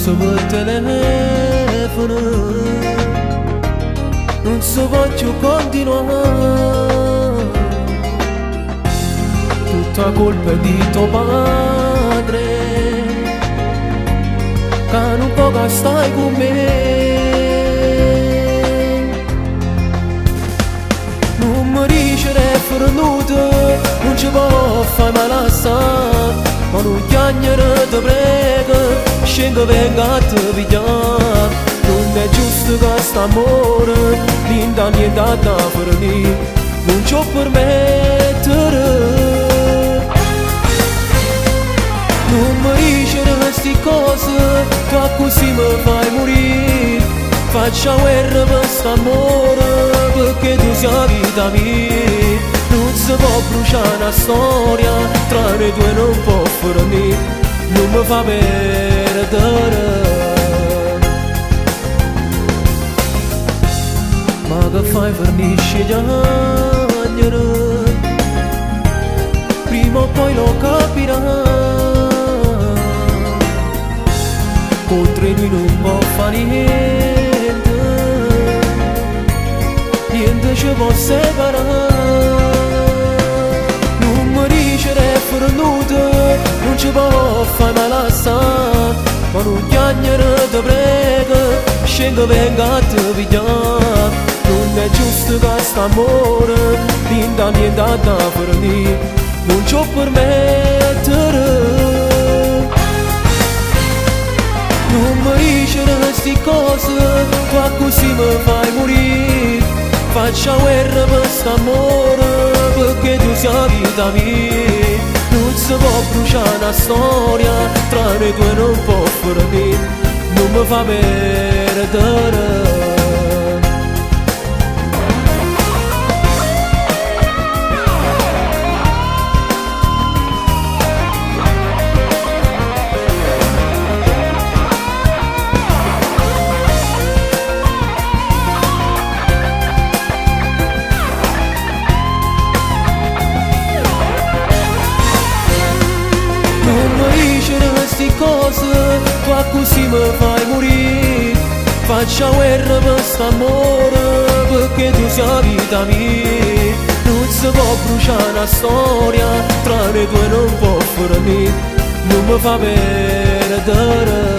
să văd telefonul, non so voglio continuare. Tutta colpa di tuo padre, che non può che stai con me. Non mi dice che è fornuto, non ci può fare male assai, ma non chiagnere te prego, scendo venga a te pigliare. Non è giusto che st'amore linda niente da fornire, non ci può permettere. Non mi dice queste cose, tu così mi fai morire. Faccia guerra per st'amore, perché tu sei la vita mia. Non si può bruciare una storia, tra noi due non può fornire, non mi fa perdere. Ma che fai fornisci gli agneri, prima o poi lo capirai. Contro lui non può fare niente, niente ci può separare. Non mi dice che è fornuto, non ci può fare male assai, ma non chiagnere te prego, scendo venga a te pigliare. Non è giusto che st'amore linda niente da fornire, non ci può permettere. Non mi dice queste cose, tu così mi fai morire. Faccia guerra per st'amore, perché tu sei la vita mia. Non si può bruciare una storia, tra noi due non può fornire, non mi fa perdere. Queste cose, tu così mi fai morire. Faccia guerra per st'amore, perché tu sei la vita mia. Non si può bruciare una storia, tra noi due non può fornire, non mi fa perdere.